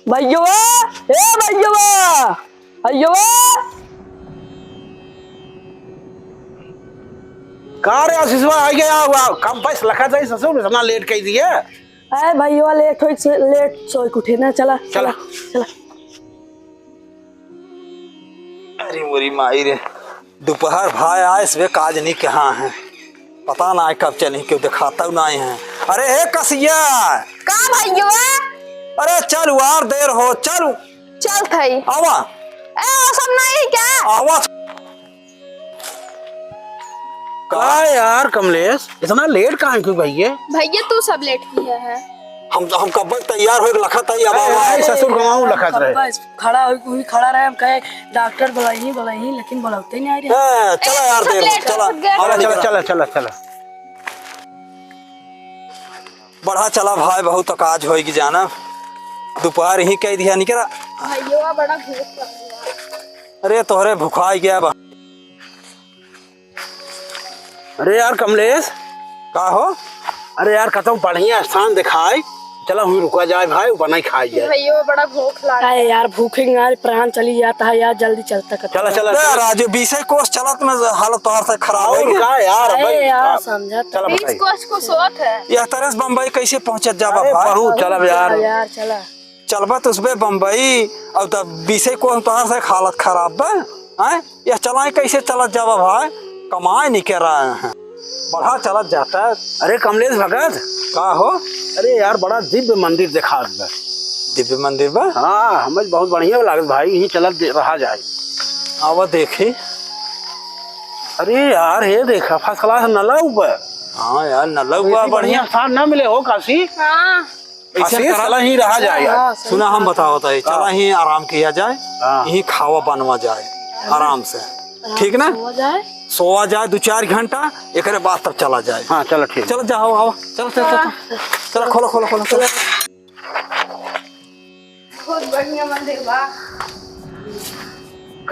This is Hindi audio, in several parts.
भैया ए भैया भैया कहाँ रे आशीषवा आ गया हुआ कम पैसे लखा था ससुर इतना लेट कह दिए। अरे भैया लेट सोई उठे ना चला चला चला। अरे मोरी माई रे दोपहर भाई आए सुबह काज नहीं कहाँ है पता ना कब चले क्यों दिखाता ना है। अरे हे कसिया का भैया अरे चल यार देर हो चल चल थई आवा ए सब नहीं क्या आवा कहा यार कमलेश इतना लेट कहाँ है क्यों भैया? भैया तू सब लेट किया है। हम कब तैयार हो लखा था ससुर कमाऊ लखत रहे बस खड़ा हुई खड़ा रहे हम कहे डॉक्टर बुलाई लेकिन बुलाते ही नहीं आ रहे। चला यार देर हो चला चला चला चला बढ़ा चला भाई बहुत काज होगी जाना दोपहर ही कह दिया निकला। भैया बड़ा भूख लग गया। अरे तोहरे भुखाई गया बा। अरे यार कमलेश का हो अरे यार कहता हूँ बढ़िया स्थान दिखाए चला हुई रुका जाए भाई बनाई खाई जाए। भैया बड़ा भूख लग अरे यार भूखे यार प्राण चली जाता है यार जल्दी चलता कर। चला चला राजू 20 कोस चलत में हालत तोहर से खराब और है का यार अरे भाई यार समझा चला बीस बताइए कोस को सोत है। यह तरह से बम्बई कैसे पहुंचत जाबा अरे भाई बहुत चला यार यार चला चलबा तो उसबे बम्बई और तब 20 कोस तोहर से हालत खराब बा हैं यह चलाए कैसे चलत जाबा भाई कमाए नहीं कर रहे हैं बढ़ा चलत जाता है। अरे कमलेश भगत का हो अरे यार बड़ा दिव्य मंदिर दिखा दे। दिव्य मंदिर बा हाँ हमें बहुत बढ़िया लागत भाई यही चलत रहा जाए। आवा देखे अरे यार ये देखा फर्स्ट क्लास नला ऊपर। हाँ यार न लगवा बढ़िया स्थान न मिले हो काशी हाँ ऐसे चला ही रहा जाए यार। सुना हम बताओ चला ही आराम किया जाए हाँ। यही खावा बनवा जाए आराम से ठीक ना हो जाए सोआ जाए 2-4 घंटा एक बाद तब चला जाए। हाँ चलो ठीक चलो जाओ आओ चलो चलो चलो खोलो खोलो खोलो चलो बहुत बढ़िया मंदिर बा।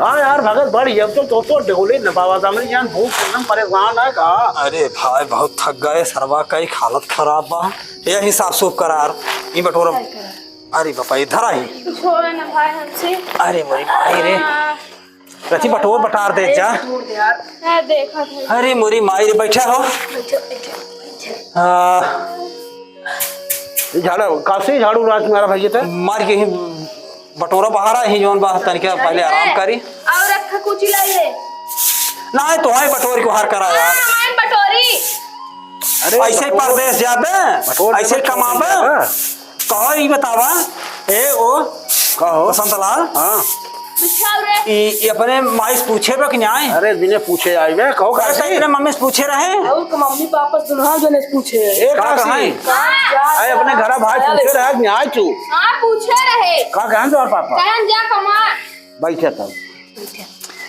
हाँ यार भगत बड़ी अब तो ढोले न बाबा सामने जान भूख एकदम परेशान है का। अरे भाई बहुत थक गए सरवा कई हालत खराब बा यही साफ सुफ करार ये बटोरा। अरे बापा इधर आई कुछ हो ना भाई हमसे। अरे मोरी माई रे रची बटोर बटार दे जा। मैं देखा था। अरे मोरी माई रे बैठा हो झाड़ू काशी झाड़ू रात तुम्हारा भैया था मार के ही बटोरा बाहर ही जोन बा तनिके पहले आराम करी और रखा कुछ लाई ले ना तो हाय बटोर को हार करा यार। हाँ, बटोरी अरे ऐसे ही परदेश जाबे ऐसे कमाबे कहो ये बतावा ए ओ कहो बसंतलाल हाँ बिछाओ रे। ये अपने माई से पूछे बे कि नहीं अरे बिना पूछे आई वे कहो कैसे काशी अपने मम्मी से पूछे रहे और मम्मी पापा दुल्हा जो ने पूछे ए काशी आए अपने घर भाई पूछे रहे न्याय तू हाँ पूछे रहे का कहन तो पापा कहन जा कमा। बैठे तब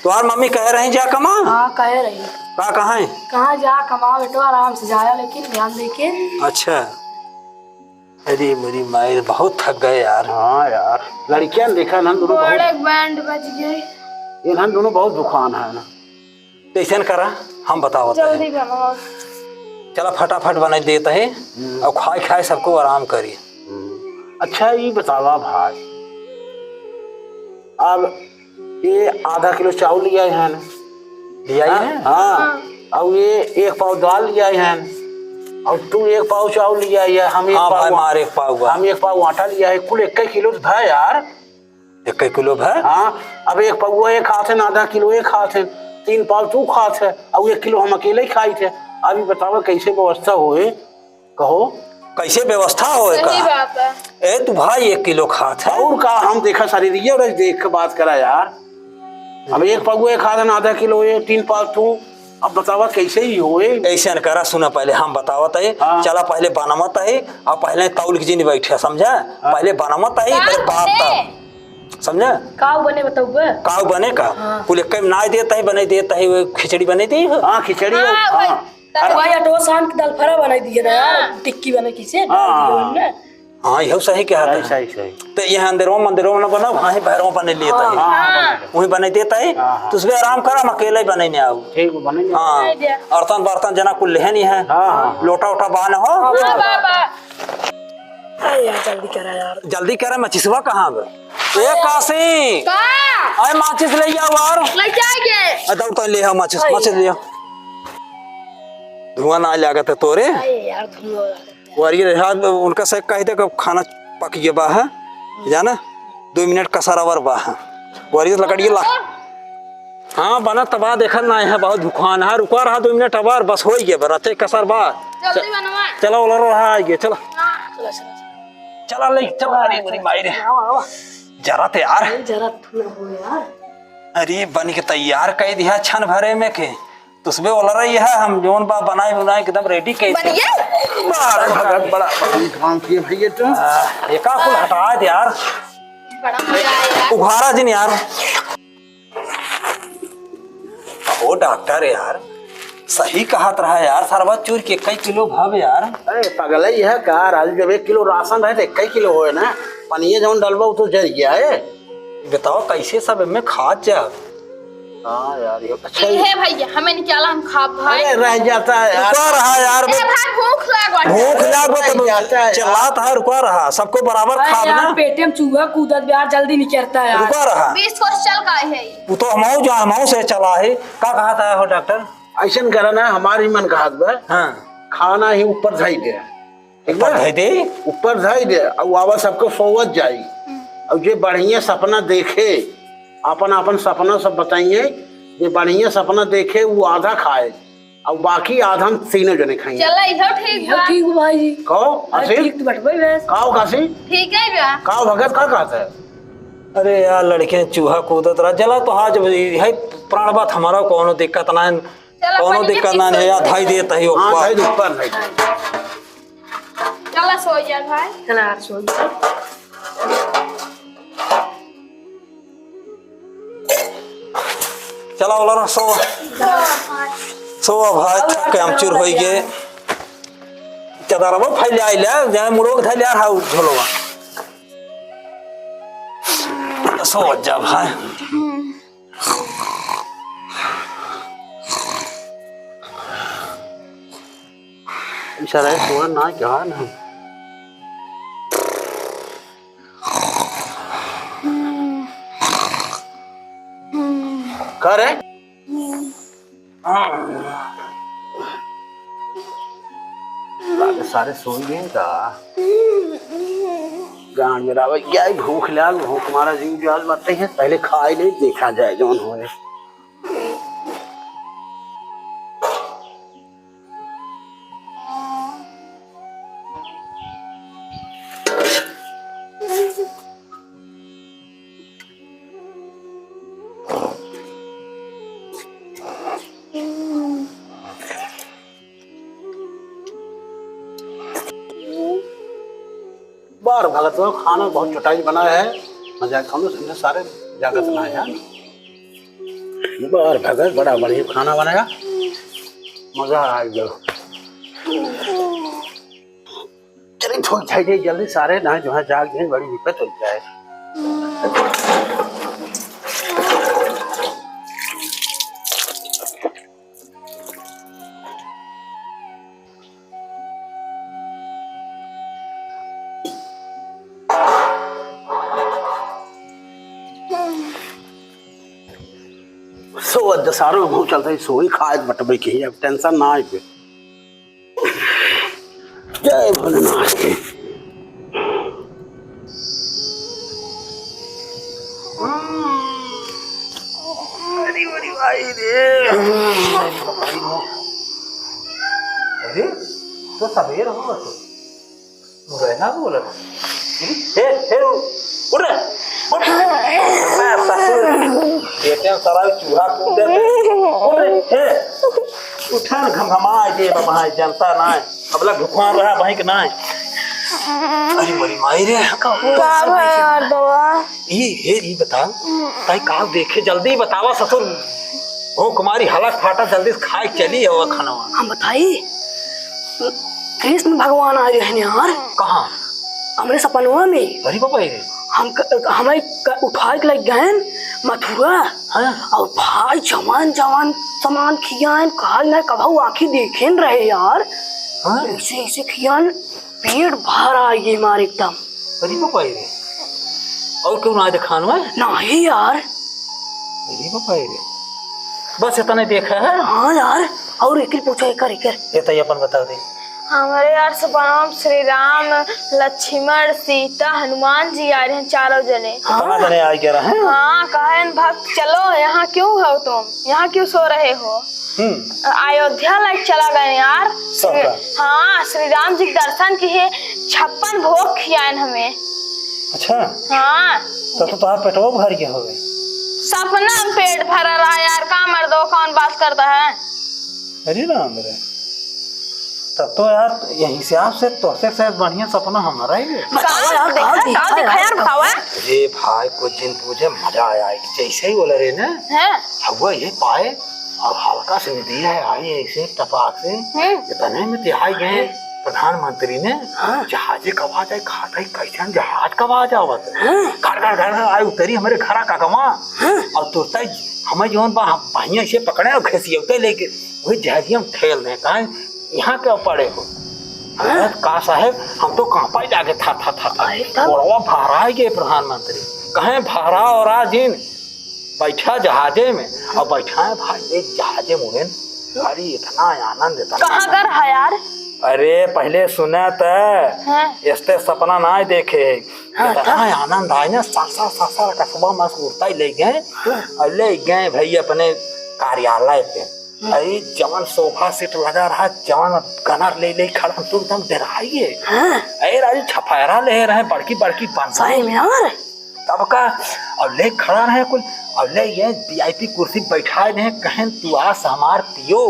तुम्हार मम्मी कह रही जा कमा हाँ कह रही का कहा कहाँ जा कमा बेटो आराम से जाया लेकिन ध्यान देके। अच्छा अरे मेरी माई बहुत थक गए यार। हाँ यार लड़कियां देखा ना दोनों बहुत बड़े बैंड बज गए। ये ना दोनों बहुत दुकान है ना कैसे करा हम बताओ जल्दी बनाओ। चला फटाफट बना देता है और खाए खाए सबको आराम करिए। अच्छा ये बतावा भाई अब ये आधा किलो चावल लिया है ना लिया ही है हाँ और ये 1 पाव दाल लिया है और तू 1 पाव चावल लिया है हम 1 हाँ भाई पाव मार 1 पाव हुआ हम 1 पाव आटा लिया है कुल 1 किलो तो था यार। 1 किलो है हाँ अब 1 पाव एक खाते हैं आधा किलो एक खाते 3 पाव तू खाते है और 1 किलो हम अकेले ही खाई थे। अभी बताओ कैसे व्यवस्था होए कहो कैसे व्यवस्था हो सही बात है। ए तू भाई 1 किलो खात है और का हम देखा सारी रही और देख के बात करा यार। अब 1 पाव खाते आधा किलो 3 पाव तू अब बतावा कैसे ही होए। ऐसे न करा सुना पहले हम बतावत है हाँ। चला पहले बनावत है और पहले तौल की जी बैठे समझा पहले बनावत है फिर बात तब समझा काऊ बने बताऊ बे काव बने का कुल एक ना देता है बने देता है वो खिचड़ी बने दी है। हाँ खिचड़ी हाँ, हाँ भाई अटो शाम की दाल फ्राई बनाई दिए ना यार टिक्की बने किसे डाल दिए हाँ यही सही कहा था सही सही तो यहाँ अंदरों मंदिरों में बना वहाँ ही बाहरों बने लेता है वहीं बने देता है तो उसमें आराम करा हम अकेले बने नहीं आओ। ठीक बनेंगे हाँ बर्तन बर्तन जना कुल लेहे नहीं है हाँ लोटा उठा बान हो हाँ बाबा अरे यार जल्दी करा यार। जल्दी करे माचिसवा कहाँ बे? ए काशी का आए माचिस ले आओ यार। लेके आएंगे। अदौ तो ले आओ माचिस ले आओ। धुआं ना लागत है तोरे। अरे यार धुआं और ये हाथ उनका से कह दे कि खाना पक गया बा है जाना 2 मिनट कसरावर बा है और ये लकड़ी ला। हाँ बना तबा देखल ना है बहुत दुकान है रुका रहा 2 मिनट अबार बस हो गया बराते कसर बा। जल्दी बनवा। चलो उलर रहा है चलो चला चला चला ले चला। अरे मेरी माई रे जरा ते यार जरा थोड़ा हो यार। अरे बन के तैयार कर दिया छन भरे में के तुसबे ओला रही है हम जोन बा बनाए बनाए एकदम रेडी कर बन गया। भगत बड़ा काम किए भैया तुम। एका कुल हटा दे यार बड़ा मजा आया। उघारा जिन यार। ओ डॉक्टर यार सही कहत रहा यार सरवा चूर के कई किलो भाव यार। अरे पगल है का राजू जब 1 किलो राशन रहे तो 1 किलो हो ना पनिया जौन डलबा तो जर गया है। बताओ कैसे सब में खात जा। हाँ यार ये अच्छा है भैया हमें निकाला हम खा भाई। अरे रह जाता है यार। रुका रहा यार ए भाई भूख लागल। भूख लागो रह जाता है तो चलात है रुका रहा सबको बराबर अरे खाब यार ना पेटे में चूहा कूदत यार जल्दी नहीं करता यार। रुका रहा 20 कोस चल गए है। वो तो हमाऊ से चला है का कहा था हो डॉक्टर। ऐसा करना है हमारी मन कहा हाँ खाना ही ऊपर धाई दे ठीक है दे ऊपर धाई दे और आवा सबको सोवत जाई और जे बढ़िया सपना देखे अपन अपन सपना सब बताइए जे बढ़िया सपना देखे वो आधा खाए और बाकी आधा हम तीनों जने खाएंगे। चला इधर ठीक बा। ठीक हो भाई जी। कहो अरे आसिफ ठीक तो बैठो बस। कहो काशी ठीक है बा। कहो भगत का कहता है। अरे यार लड़के चूहा कूदत रहा जला तो हाँ जब है प्राण बात हमारा कोनो दिक्कत ना है कोनो दिक्कत ना है यार धाई देता ही हाँ ऊपर। धाई ऊपर धाई चला सो जा भाई। चला यार सो जा। चला बोला सो भाई थक के हम चूर हो गए चदारबा फैले आइले जहाँ मुड़ोक धैले यार हाउ झोलोवा सो जा भाई। इशारा है सोना ना क्या ना करे सारे सो गए का गांड मेरा क्या भूख लाल भूख मारा जीव जाल बातें हैं पहले खाए नहीं देखा जाए जौन होए। बार भगत तो खाना बहुत चटाई बना है मजाक खानो समझे सारे जागत ना है बार भगत बड़ा बढ़िया खाना बनाया मजा आ गया। चलिए थोड़ी चाहिए जल्दी सारे ना जो है जाग गए बड़ी दिक्कत हो जाए। सो दसारों में बहुत चलता है सोई खाए बटबे की अब टेंशन ना आए पे। जय भोलेनाथ की अरे बड़ी भाई रे अरे तो सवेर हो तो रहना बोला हे उठ रे उठ मैं ससुर बेटे सारा चूहा कूद दे हे उठा घमघमा दे बाबा जनता ना अब लग भुखवा रहा भाई के ना अरे बड़ी माई रे का है यार दवा। ये बता ताई का देखे जल्दी बतावा ससुर ओ कुमारी हलक फाटा जल्दी से खाए चली हो खाना हम बताइए कृष्ण भगवान आ रहे हैं यार। कहाँ हमारे सपनवा में अरे बाबा ये हम हमें उठा के लग गए मथुरा हाँ और भाई जवान जवान सामान खियान कहा ना कभाऊ आंखें देखे रहे यार हाँ ऐसे ऐसे खियान पेट भरा ये मार एकदम। अरे पापा रे और क्यों ना दिखान में नहीं यार। अरे पापा रे बस इतना देखा है। हाँ यार और एक पूछो एक ये तो अपन बता दे। हमारे यार सपना श्री राम लक्ष्मण सीता हनुमान जी आ रहे हैं चारों जने। कहाँ जने आ गया है? हाँ कहे भक्त चलो यहाँ क्यों हो तुम, यहाँ क्यों सो रहे हो? अयोध्या लाइक चला गए यार। हाँ श्री राम जी के दर्शन किए, 56 भोग खियाए हमें। अच्छा हाँ तो तुम्हारा पेटवा भर गया हो गए। सपना में पेट भरा रहा यार, कहाँ मर्दों कौन बात करता है। अरे राम रे तब तो यार यहीं से आपसे तो से बढ़िया सपना हमारा ही है। अरे भाई कुछ दिन पूछे मजा आया जैसे ही बोला रे ना हुआ ये पाए और हल्का से नदी है आई ऐसे टपाक से इतने में तिहाई गए प्रधानमंत्री ने जहाजे कब आ जाए खाता कैसे जहाज कब आ जावत घर आए उतरी हमारे घर का कमा और तुरता हमें जो भाइया से पकड़े और घसीटे लेके वही जहाजी हम ठेल रहे कहा यहाँ क्या पड़े हो का साहेब हम तो कहाँ पाए जाके था बड़वा भारा है ये प्रधानमंत्री कहे भारा और जिन बैठा जहाजे में और बैठा है भाई एक जहाजे मुड़े अरे इतना आनंद देता कहाँ कर है यार। अरे पहले सुना था इसते सपना ना देखे इतना आनंद आया ना सासा कस्बा में उड़ता ही ले गए और ले गए भाई अपने कार्यालय पे। अरे जवान सोफा सेट लगा रहा जवान गनर ले खड़ा तो एकदम डराइए। अरे राजू छफायरा ले रहे बड़की बंद तब का और ले खड़ा रहे कुल और ले ये वीआईपी कुर्सी बैठाए रहे कहें तू आस हमार पियो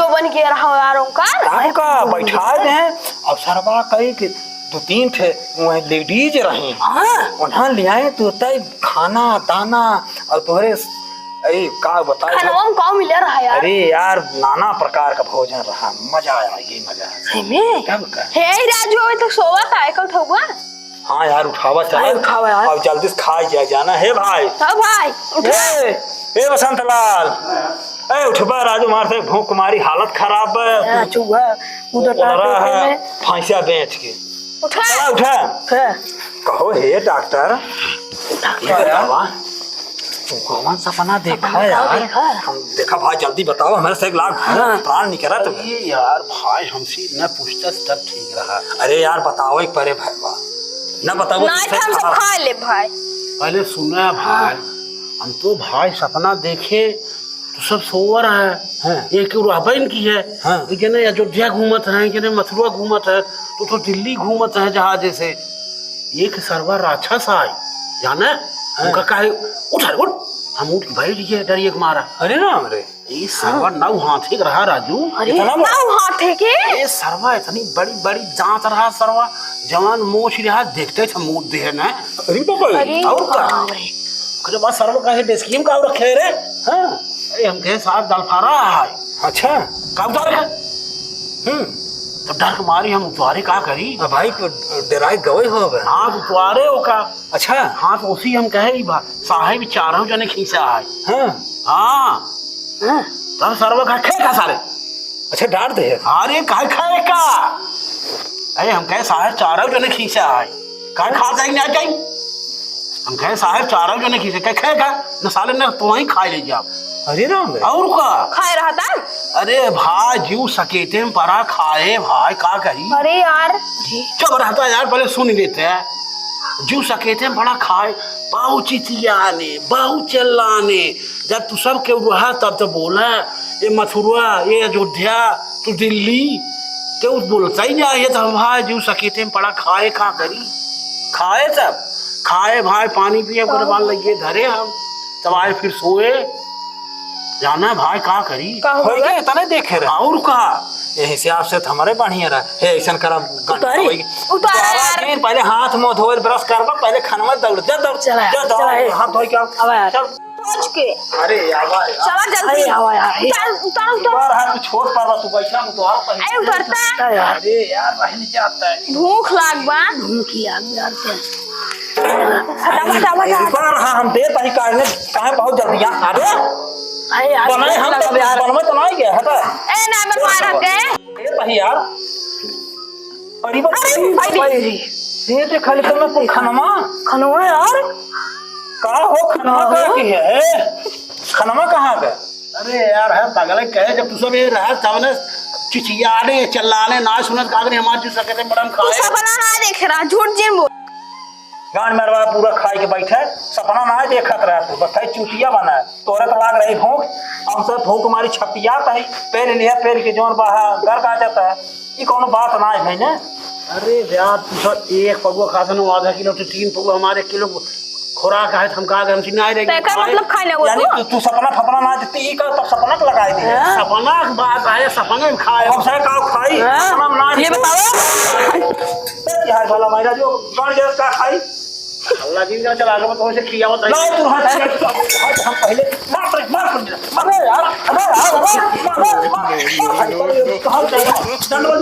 बन के रहा यार ओंकार का बैठाए रहे और सरवा कही कि 2-3 थे वह लेडीज रही उन्हें ले आए तो खाना दाना और तुम्हारे अरे का बताए कौन मिले रहा यार। अरे यार नाना प्रकार का भोजन रहा मजा आया ये मजा हे राजू अभी तक सोवा था एक उठावा। हाँ यार उठावा चला उठावा यार और जल्दी से खा जाना है भाई। हाँ भाई ए बसंत लाल ए उठबा राजू मार से भूख मारी हालत खराब है उधर फांसिया बेच के उठा कहो हे डॉक्टर कौन सपना देखा यार हम देखा भाई जल्दी बताओ हमारे से 1 लाख प्राण निकला तो ये यार भाई हमसे न पूछता तब ठीक रहा। अरे यार बताओ एक परे भाई न बताओ हम सब खा ले भाई। पहले सुना भाई हम तो भाई सपना देखे तो सब सोवर है एक राबन की है जने अयोध्या घूमत है जने मथुरा घूमत है तो दिल्ली घूमत है जहाजे से एक सरवा राक्षस आए जाना उनका कहे उठ हम उठ बैठ गए डरिए मारा। अरे राम रे ये सरवा 9 हाथी रहा राजू। अरे 9 हाथी के ये सरवा इतनी बड़ी जांच रहा सरवा जवान मोछ रहा देखते थे मुंह दे ना। अरे बाबा और का अरे बस सरवा का डेस्किम का रखे रे। हां अरे हम कहे साहब दलफारा है। अच्छा कब उतारे तब डर के मारी हम उतारे का करी भाई डराई गए हो हाँ उतारे हो का। अच्छा हाँ तो उसी हम कहे साहेब चारों जने खींचा है। हाँ तब सरवा का खेगा सारे। अच्छा डांट दे अरे काय खाए का अरे हम कहे साहेब चारों जने खींचा है काय खा जाए ना जाए हम कहे साहेब चारों जने खींचे क्या खाएगा न साले न तो वहीं खा ले जाओ। अरे राम और का खाए रहा था। अरे भाई जीव सकेते में परा खाए भाई का करी। अरे यार चुप रहता यार पहले सुन लेते हैं जीव सकेते में बड़ा खाए बहु चिचियाने बहु चिल्लाने जब तू सब के रहा तब तो बोला ये मथुरा ये अयोध्या तू दिल्ली तो बोलता ही नहीं है तो भाई जीव सकेते में पड़ा खाए का करी खाए तब खाए भाई पानी पिए कुर्बान लगे धरे हम तब आए फिर सोए जाना भाई का करी इतना देखे रहे और का यही से आपसे हमारे बढ़िया रहा है ऐसा करा पहले हाथ मुंह धोए ब्रश करबा पहले खाना दौड़ जा हाथ धो के अरे चला जल्दी उतार हाथ छोड़ पावा तू बैठा मत अरे उतरता अरे यार रहने जाता है भूख लागबा हम दे पानी काटने कहां बहुत जल्दी अरे अरे यार बनाए हम तो यार बनवा तो नहीं गया हटा ए ना बनवा रखे ए भाई यार अरे भाई ये देख खाली तो मैं खनमा खनवा यार का हो खनमा का की है खनमा कहाँ का अरे यार है पगले कहे जब तू सब ये रहा तब ने चिचियाने चिल्लाने ना सुनत कागरे हमारे जो सकते बड़म तू खाए सपना ना देख रहा झूठ जिन बोल गान मरवा पूरा खाए के बैठे सपना ना देखत रहा तू बताई चुटिया बना तोरे तो लाग रही भूख हम सब भूख हमारी छपियात है पैर लिया पैर के जोन बाहा घर का आ जाता है ये कौन बात ना है भाई ने अरे यार तू सब एक पगुआ खासन आधा किलो तो 3 पगुआ हमारे किलो खुराक है हम कहा हम सिनाई रहे तय का मतलब खाने को यानी तू सपना फपना ना देती ई का तब सपना के लगाई दी सपना की बात है सपने में खाए हम से का खाई सपना में ना ये बताओ यार भला मेरा जो गान जस का खाई अल्लाह दिन का चला गया तो से खियावत ना तू हाथ हम पहले मार अरे यार कहां जाएगा दंडवत